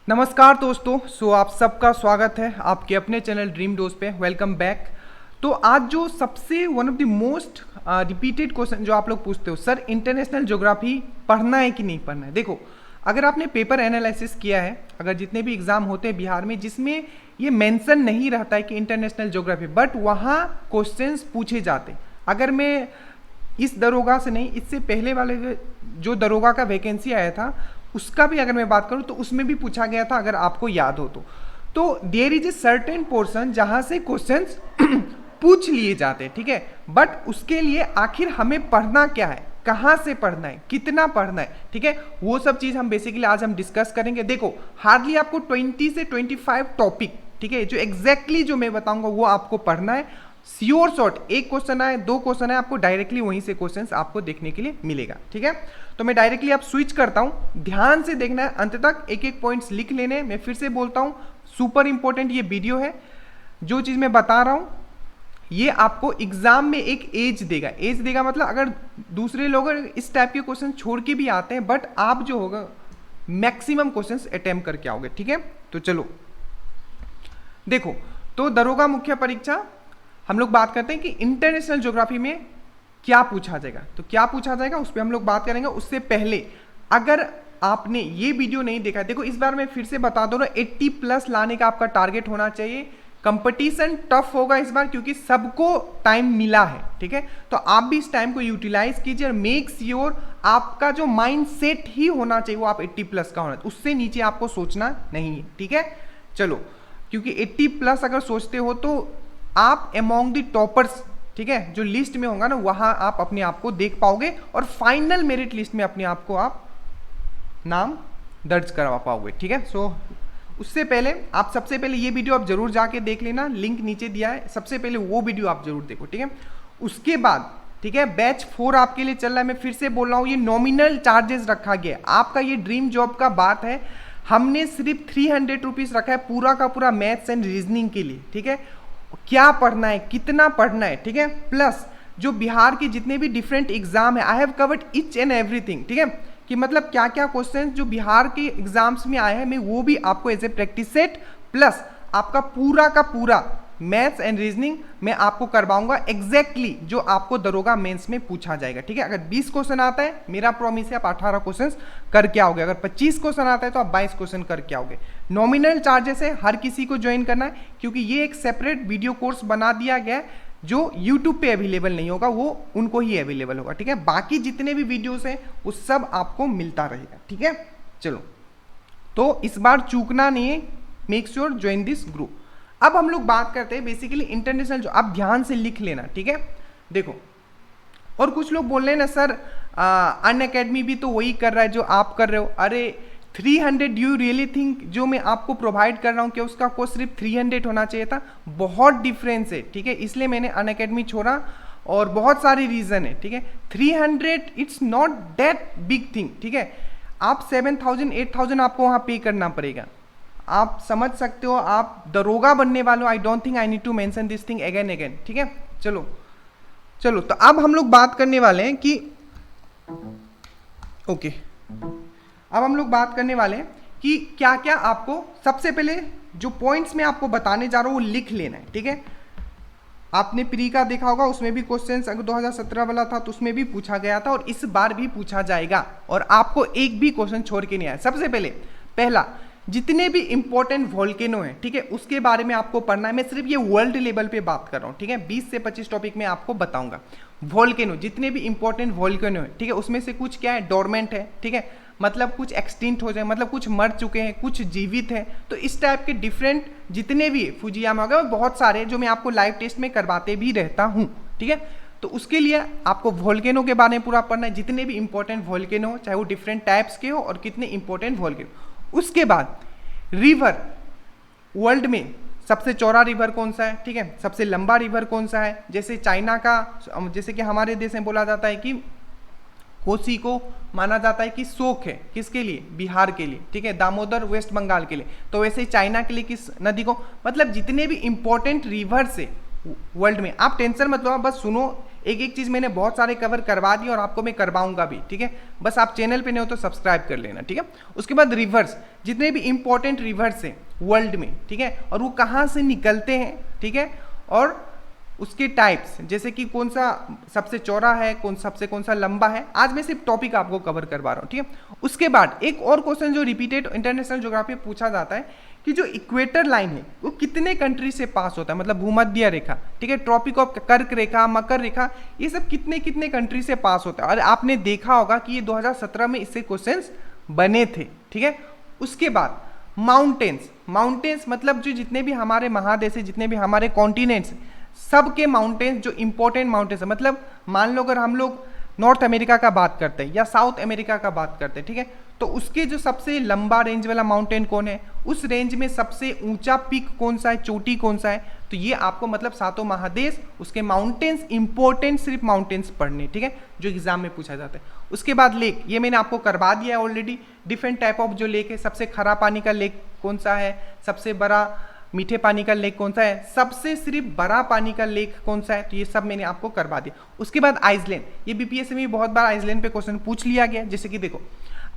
नमस्कार दोस्तों। आप सबका स्वागत है आपके अपने चैनल ड्रीम डोज पे। Welcome back. तो आज जो सबसे one of the most repeated question जो आप लोग पूछते हो, सर इंटरनेशनल ज्योग्राफी पढ़ना है कि नहीं पढ़ना है। देखो, अगर आपने पेपर एनालिसिस किया है, अगर जितने भी एग्जाम होते हैं बिहार में जिसमें ये मेंशन नहीं रहता है कि इंटरनेशनल ज्योग्राफी, बट वहाँ क्वेश्चंस पूछे जाते। अगर मैं इस दरोगा से नहीं, इससे पहले वाले जो दरोगा का वैकेंसी आया था उसका भी अगर मैं बात करूं तो उसमें भी पूछा गया था, अगर आपको याद हो तो there is a certain portion जहां से क्वेश्चंस पूछ लिए जाते हैं, ठीक है। बट उसके लिए आखिर हमें पढ़ना क्या है, कहां से पढ़ना है, कितना पढ़ना है, ठीक है, वो सब चीज हम बेसिकली आज हम डिस्कस करेंगे। देखो, हार्डली आपको 20 से 25 टॉपिक, ठीक है, जो एग्जैक्टली जो मैं बताऊंगा वो आपको पढ़ना है। श्योर शॉट एक क्वेश्चन आए, दो क्वेश्चन आए, आपको डायरेक्टली वहीं से क्वेश्चंस आपको देखने के लिए मिलेगा, ठीक है। तो मैं डायरेक्टली आप स्विच करता हूं, ध्यान से देखना है अंत तक, एक एक पॉइंट्स लिख लेने। मैं फिर से बोलता हूं, सुपर इंपॉर्टेंट ये वीडियो है। जो चीज मैं बता रहा हूं ये आपको एग्जाम में एक एज देगा मतलब अगर दूसरे लोग इस टाइप के क्वेश्चन छोड़ के भी आते हैं, बट आप जो होगा मैक्सिमम क्वेश्चंस अटेम्प्ट करके आओगे, ठीक है। तो चलो देखो, तो दरोगा मुख्य परीक्षा हम लोग बात करते हैं कि इंटरनेशनल ज्योग्राफी में क्या पूछा जाएगा। तो क्या पूछा जाएगा उस पर हम लोग बात करेंगे। उससे पहले अगर आपने ये वीडियो नहीं देखा है, देखो इस बार मैं फिर से बता दो ना, 80+ लाने का आपका टारगेट होना चाहिए। कंपटीशन टफ होगा इस बार क्योंकि सबको टाइम मिला है, ठीक है। तो आप भी इस टाइम को यूटिलाइज कीजिए और मेक श्योर आपका जो माइंड सेट ही होना चाहिए वो आप 80+ का होना चाहिए, उससे नीचे आपको सोचना नहीं है, ठीक है। चलो, क्योंकि 80+ अगर सोचते हो तो आप अमॉन्ग द टॉपर्स, ठीक है, जो लिस्ट में होगा ना वहां आप अपने आप को देख पाओगे और फाइनल मेरिट लिस्ट में अपने आप को आप नाम दर्ज करवा पाओगे, ठीक है। उससे पहले आप सबसे पहले ये वीडियो आप जरूर जाके देख लेना, लिंक नीचे दिया है, सबसे पहले वो वीडियो आप जरूर देखो, ठीक है। उसके बाद, ठीक है, बैच 4 आपके लिए चल रहा है। मैं फिर से बोल रहा हूँ, ये नॉमिनल चार्जेस रखा गया है। आपका ये ड्रीम जॉब का बात है, हमने सिर्फ 300 रुपीज रखा है पूरा का पूरा मैथ्स एंड रीजनिंग के लिए, ठीक है। क्या पढ़ना है, कितना पढ़ना है, ठीक है, प्लस जो बिहार के जितने भी डिफरेंट एग्जाम है, I have covered each and everything, ठीक है, कि मतलब क्या क्या क्वेश्चंस जो बिहार के एग्जाम्स में आए हैं मैं वो भी आपको as a practice set plus आपका पूरा का पूरा मैथ्स एंड रीजनिंग मैं आपको करवाऊंगा एग्जैक्टली जो आपको दरोगा मेंस में पूछा जाएगा, ठीक है। अगर 20 क्वेश्चन आता है, मेरा प्रॉमिस है आप 18 क्वेश्चन करके आओगे। अगर 25 क्वेश्चन आता है तो आप 22 क्वेश्चन करके आओगे। नॉमिनल चार्जेस है, हर किसी को ज्वाइन करना है क्योंकि ये एक सेपरेट वीडियो कोर्स बना दिया गया है जो यूट्यूब पे अवेलेबल नहीं होगा, वो उनको ही अवेलेबल होगा, ठीक है। बाकी जितने भी वीडियोस हैं वो सब आपको मिलता रहेगा, ठीक है। चलो, तो इस बार चूकना नहीं है, make sure join this group. अब हम लोग बात करते हैं बेसिकली इंटरनेशनल, जो आप ध्यान से लिख लेना, ठीक है। देखो, और कुछ लोग बोल रहे हैं ना सर अनअकैडमी भी तो वही कर रहा है जो आप कर रहे हो। अरे 300, डू यू रियली थिंक जो मैं आपको प्रोवाइड कर रहा हूँ कि उसका कोर्स सिर्फ 300 होना चाहिए था? बहुत डिफरेंस है, ठीक है, इसलिए मैंने अनअकैडमी छोड़ा और बहुत सारे रीजन है, ठीक है। 300 it's not that big thing, ठीक है। आप 7000 8000 आपको वहाँ पे करना पड़ेगा, आप समझ सकते हो, आप दरोगा बनने वाले हो। I don't think I need to mention this thing again, ठीक है। चलो तो अब हम लोग बात करने वाले हैं कि ओके, अब हम लोग बात करने वाले हैं कि क्या क्या आपको, सबसे पहले जो पॉइंट्स मैं आपको बताने जा रहा हूं वो लिख लेना है, ठीक है। आपने प्री का देखा होगा, उसमें भी क्वेश्चंस अगर 2017 वाला था तो उसमें भी पूछा गया था और इस बार भी पूछा जाएगा और आपको एक भी क्वेश्चन छोड़ के नहीं आया। सबसे पहले पहला, जितने भी इंपॉर्टेंट वोल्केनो है, ठीक है, उसके बारे में आपको पढ़ना है। मैं सिर्फ ये वर्ल्ड लेवल पे बात कर रहा हूँ, ठीक है। 20 से 25 टॉपिक में आपको बताऊंगा। वोल्केनो, जितने भी इंपॉर्टेंट वोल्केनो है, ठीक है, उसमें से कुछ क्या है, डोरमेंट है, ठीक है, मतलब कुछ एक्सटिंक्ट हो जाए, मतलब कुछ मर चुके हैं, कुछ जीवित हैं। तो इस टाइप के डिफरेंट जितने भी फुजियामा हो गए, बहुत सारे जो मैं आपको लाइव टेस्ट में करवाते भी रहता हूँ, ठीक है। तो उसके लिए आपको वोल्केनो के बारे में पूरा पढ़ना है, जितने भी इंपॉर्टेंट वोल्केनो हो, चाहे वो डिफरेंट टाइप्स के हो और कितने इंपॉर्टेंट वोल्केनो। उसके बाद रिवर, वर्ल्ड में सबसे चौड़ा रिवर कौन सा है, ठीक है, सबसे लंबा रिवर कौन सा है। जैसे चाइना का, जैसे कि हमारे देश में बोला जाता है कि कोसी को माना जाता है कि शोक है, किसके लिए, बिहार के लिए, ठीक है, दामोदर वेस्ट बंगाल के लिए। तो वैसे चाइना के लिए किस नदी को, मतलब जितने भी इंपॉर्टेंट रिवर से वर्ल्ड में, आप टेंशन मत लो, बस सुनो, एक एक चीज़ मैंने बहुत सारे कवर करवा दिए और आपको मैं करवाऊंगा भी, ठीक है। बस आप चैनल पे नहीं हो तो सब्सक्राइब कर लेना, ठीक है। उसके बाद रिवर्स, जितने भी इंपॉर्टेंट रिवर्स हैं वर्ल्ड में, ठीक है, और वो कहाँ से निकलते हैं, ठीक है, और उसके टाइप्स, जैसे कि कौन सा सबसे चौड़ा है, कौन सा लंबा है। आज मैं सिर्फ टॉपिक आपको कवर करवा रहा हूँ, ठीक है। उसके बाद एक और क्वेश्चन जो रिपीटेड इंटरनेशनल ज्योग्राफी पूछा जाता है कि जो इक्वेटर लाइन है वो कितने कंट्री से पास होता है, मतलब भूमध्य रेखा, ठीक है, ट्रॉपिक ऑफ कर्क रेखा, मकर रेखा, ये सब कितने कितने कंट्री से पास होता है। और आपने देखा होगा कि ये 2017 में इससे क्वेश्चंस बने थे, ठीक है। उसके बाद माउंटेन्स मतलब जो जितने भी हमारे महादेश है, जितने भी हमारे कॉन्टिनेंट्स, सबके माउंटेन्स जो इंपॉर्टेंट माउंटेन्स है, मतलब मान लो अगर हम लोग नॉर्थ अमेरिका का बात करते हैं या साउथ अमेरिका का बात करते हैं, ठीक है, तो उसके जो सबसे लंबा रेंज वाला माउंटेन कौन है, उस रेंज में सबसे ऊंचा पीक कौन सा है, चोटी कौन सा है, तो ये आपको मतलब सातों महादेश, उसके माउंटेन्स, इंपॉर्टेंट सिर्फ माउंटेन्स पढ़ने, ठीक है, जो एग्जाम में पूछा जाता है। उसके बाद लेक, ये मैंने आपको करवा दिया है ऑलरेडी, डिफरेंट टाइप ऑफ जो लेक है, सबसे खरा पानी का लेक कौन सा है, सबसे बड़ा मीठे पानी का लेक कौन सा है, सबसे सिर्फ बड़ा पानी का लेक कौन सा है, तो ये सब मैंने आपको करवा दिया। उसके बाद आइसलैंड, ये बीपीएससी में बहुत बार आइसलैंड पे क्वेश्चन पूछ लिया गया। जैसे कि देखो,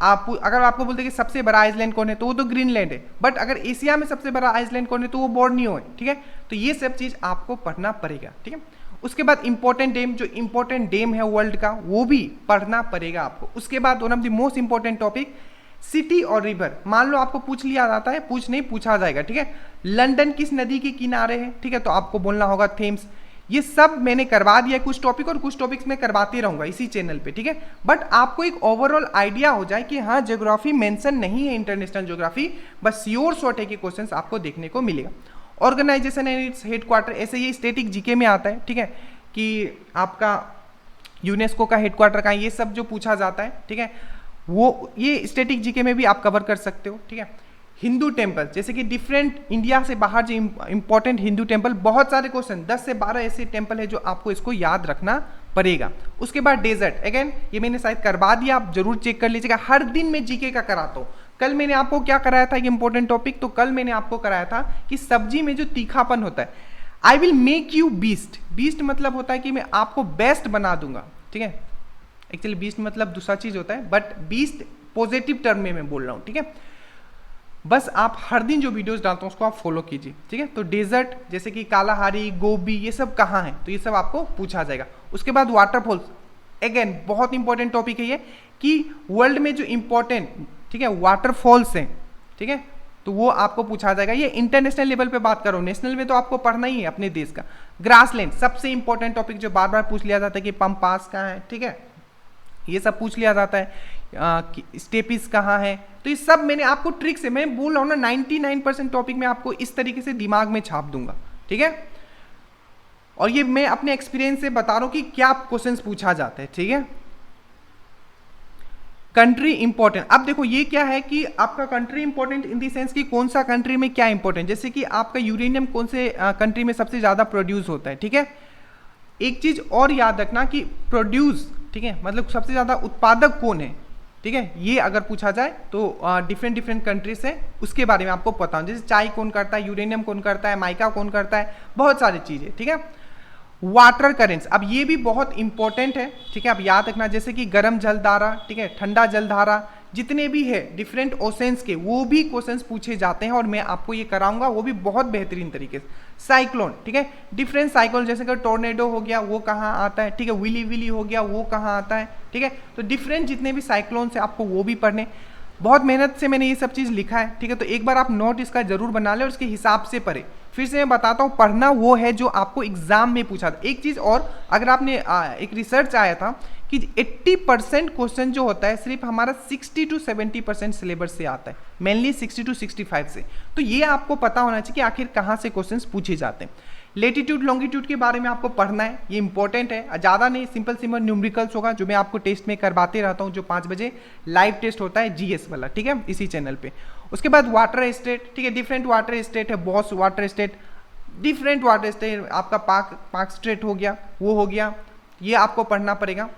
आप अगर आपको बोलते हैं कि सबसे बड़ा आइसलैंड कौन है, तो वो तो ग्रीनलैंड है, बट अगर एशिया में सबसे बड़ा आइसलैंड कौन है, तो वो बोर्नियो है, ठीक है। तो ये सब चीज आपको पढ़ना पड़ेगा, ठीक है। उसके बाद इंपॉर्टेंट डैम, जो इंपॉर्टेंट डैम है वर्ल्ड का, वो भी पढ़ना पड़ेगा आपको। उसके बाद one of the most important topic, city और रिवर। मान लो आपको पूछ लिया जाता है, पूछा जाएगा, ठीक है, लंदन किस नदी के किनारे है, ठीक है, तो आपको बोलना होगा थेम्स। ये सब मैंने करवा दिया कुछ टॉपिक, और कुछ टॉपिक्स में करवाते रहूंगा इसी चैनल पे, ठीक है। बट आपको एक ओवरऑल आइडिया हो जाए कि हाँ, ज्योग्राफी मेंशन नहीं है इंटरनेशनल ज्योग्राफी, बस श्योर शॉर्ट है कि क्वेश्चंस आपको देखने को मिलेगा। ऑर्गेनाइजेशन एंड इट्स हेडक्वार्टर, ऐसे ये स्टैटिक जीके में आता है, ठीक है, कि आपका यूनेस्को का हेडक्वार्टर कहाँ है, ये सब जो पूछा जाता है, ठीक है, वो ये स्टैटिक जीके में भी आप कवर कर सकते हो, ठीक है। हिंदू टेम्पल, जैसे कि डिफरेंट इंडिया से बाहर जो इंपॉर्टेंट हिंदू टेम्पल, बहुत सारे क्वेश्चन, 10 से 12 ऐसे टेम्पल है जो आपको इसको याद रखना पड़ेगा। उसके बाद डेजर्ट, अगेन ये मैंने शायद करवा दिया, आप जरूर चेक कर लीजिएगा, हर दिन मैं जीके का कराता हूँ। कल मैंने आपको क्या कराया था, एक इंपॉर्टेंट टॉपिक, तो कल मैंने आपको कराया था कि सब्जी में जो तीखापन होता है, I will make you beast. Beast मतलब होता है कि मैं आपको बेस्ट बना दूंगा, ठीक है। एक्चुअली बीस्ट मतलब दूसरा चीज होता है, बट बीस्ट पॉजिटिव टर्म में मैं बोल रहा हूँ, ठीक है। बस आप हर दिन जो वीडियोस डालता हूँ उसको आप फॉलो कीजिए, ठीक है। तो डेजर्ट, जैसे कि कालाहारी, गोबी, ये सब कहाँ है, तो ये सब आपको पूछा जाएगा। उसके बाद वाटरफॉल्स, अगेन बहुत इंपॉर्टेंट टॉपिक है ये, कि वर्ल्ड में जो इंपॉर्टेंट, ठीक है, वाटरफॉल्स हैं, ठीक है, तो वो आपको पूछा जाएगा। ये इंटरनेशनल लेवल पे बात करो, नेशनल में तो आपको पढ़ना ही है अपने देश का। ग्रासलैंड, सबसे इंपॉर्टेंट टॉपिक जो बार बार पूछ लिया जाता है कि पंपास कहाँ है, ठीक है, ये सब पूछ लिया जाता है, स्टेपिस कहाँ है, तो ये सब मैंने आपको ट्रिक से, मैं बोल रहा हूँ ना, 99% टॉपिक में आपको इस तरीके से दिमाग में छाप दूंगा, ठीक है। और ये मैं अपने एक्सपीरियंस से बता रहा हूँ कि क्या क्वेश्चंस पूछा जाता है, ठीक है। कंट्री इंपॉर्टेंट, अब देखो ये क्या है कि आपका country important in the sense कि कौन सा कंट्री में क्या इंपॉर्टेंट, जैसे कि आपका यूरेनियम कौन से कंट्री में सबसे ज्यादा प्रोड्यूस होता है, ठीक है। एक चीज और याद रखना कि प्रोड्यूस, ठीक है, मतलब सबसे ज्यादा उत्पादक कौन है, ठीक है, ये अगर पूछा जाए तो डिफरेंट कंट्रीज से उसके बारे में आपको पता हो, जैसे चाय कौन करता है, यूरेनियम कौन करता है, माइका कौन करता है, बहुत सारी चीजें, ठीक है। वाटर करेंट्स, अब ये भी बहुत इंपॉर्टेंट है, ठीक है, आप याद रखना, जैसे कि गर्म जलधारा, ठीक है, ठंडा जलधारा, जितने भी है डिफरेंट ओशंस के, वो भी क्वेश्चंस पूछे जाते हैं, और मैं आपको ये कराऊंगा, वो भी बहुत बेहतरीन तरीके से। साइक्लोन, ठीक है, डिफरेंट साइक्लोन, जैसे कि टोर्नेडो हो गया, वो कहाँ आता है, ठीक है, विली विली हो गया, वो कहाँ आता है, ठीक है। तो डिफरेंट जितने भी साइक्लोन है आपको वो भी पढ़ने, बहुत मेहनत से मैंने ये सब चीज़ लिखा है, ठीक है। तो एक बार आप नोट इसका जरूर बना लें और उसके हिसाब से पढ़े। फिर से मैं बताता हूँ, पढ़ना वो है जो आपको एग्जाम में पूछा था। एक चीज़ और, अगर आपने एक रिसर्च आया था कि 80% क्वेश्चन जो होता है सिर्फ हमारा 60 to 70% सिलेबस से आता है, मेनली 60 to 65 से। तो ये आपको पता होना चाहिए कि आखिर कहाँ से क्वेश्चंस पूछे जाते हैं। लेटीट्यूड लॉन्गिट्यूड के बारे में आपको पढ़ना है, ये इंपॉर्टेंट है, ज़्यादा नहीं, सिंपल न्यूमेरिकल्स होगा जो मैं आपको टेस्ट में करवाते रहता हूँ, जो 5 बजे लाइव टेस्ट होता है जीएस वाला, ठीक है, इसी चैनल पे। उसके बाद वाटर स्टेट, ठीक है, डिफरेंट वाटर स्टेट है, boss water state, different water state, आपका पाक स्टेट हो गया, वो हो गया, ये आपको पढ़ना पड़ेगा।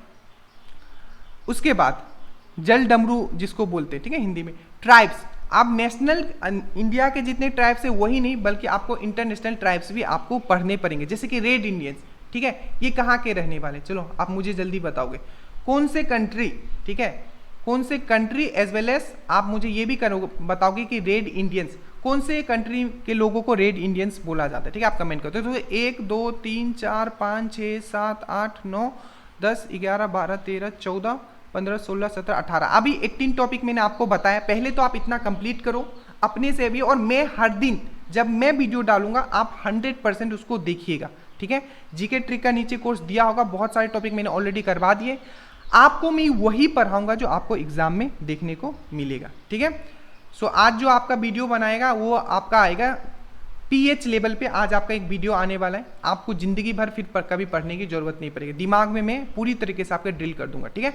उसके बाद जल डमरू जिसको बोलते हैं, ठीक है, हिंदी में ट्राइब्स, आप नेशनल इंडिया के जितने ट्राइब्स है वही नहीं, बल्कि आपको इंटरनेशनल ट्राइब्स भी आपको पढ़ने पड़ेंगे, जैसे कि रेड इंडियंस, ठीक है, ये कहाँ के रहने वाले, चलो आप मुझे जल्दी बताओगे कौन से कंट्री, ठीक है, कौन से कंट्री एज वेल एज आप मुझे ये भी बताओगे कि रेड इंडियंस, कौन से कंट्री के लोगों को रेड इंडियंस बोला जाता है, ठीक है, आप कमेंट करते हो। तो 1 2 3 4 5 6 7 8 9 10 11 12 13 14 15 16 17 18, अभी 18 टॉपिक मैंने आपको बताया। पहले तो आप इतना कंप्लीट करो अपने से भी, और मैं हर दिन जब मैं वीडियो डालूंगा आप 100% उसको देखिएगा, ठीक है। जीके ट्रिक का नीचे कोर्स दिया होगा, बहुत सारे टॉपिक मैंने ऑलरेडी करवा दिए, आपको मैं वही पढ़ाऊंगा जो आपको एग्जाम में देखने को मिलेगा, ठीक है। सो आज जो आपका वीडियो बनाएगा वो आपका आएगा पीएच लेवल पे। आज आपका एक वीडियो आने वाला है, आपको जिंदगी भर फिर कभी पढ़ने की जरूरत नहीं पड़ेगी, दिमाग में मैं पूरी तरीके से आपके ड्रिल कर दूंगा, ठीक है।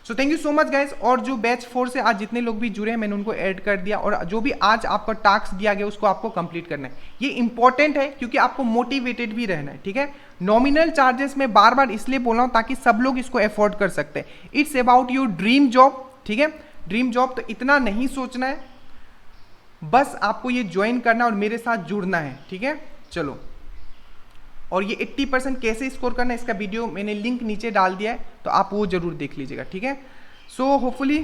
So thank you so much guys. और जो बैच 4 से आज जितने लोग भी जुड़े हैं मैंने उनको ऐड कर दिया, और जो भी आज आपका टास्क दिया गया उसको आपको कंप्लीट करना है। ये इंपॉर्टेंट है क्योंकि आपको मोटिवेटेड भी रहना है, ठीक है। नॉमिनल चार्जेस में बार बार इसलिए बोल रहा हूं ताकि सब लोग इसको अफोर्ड कर सकते हैं। It's about your dream job, ठीक है, ड्रीम जॉब। तो इतना नहीं सोचना है, बस आपको ये ज्वाइन करना और मेरे साथ जुड़ना है, ठीक है। चलो, और ये 80% कैसे स्कोर करना है इसका वीडियो मैंने लिंक नीचे डाल दिया है, तो आप वो जरूर देख लीजिएगा, ठीक है। सो होपफुली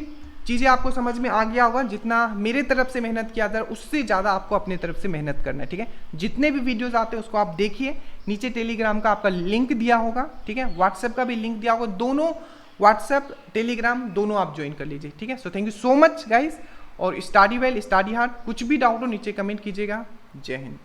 चीज़ें आपको समझ में आ गया होगा। जितना मेरे तरफ से मेहनत किया था उससे ज़्यादा आपको अपने तरफ से मेहनत करना है, ठीक है। जितने भी वीडियोस आते हैं उसको आप देखिए, नीचे टेलीग्राम का आपका लिंक दिया होगा, ठीक है, व्हाट्सएप का भी लिंक दिया होगा, दोनों व्हाट्सएप टेलीग्राम दोनों आप ज्वाइन कर लीजिए, ठीक है। So thank you so much guys, और स्टडी वेल स्टडी हार्ड। कुछ भी डाउट हो नीचे कमेंट कीजिएगा। जय हिंद।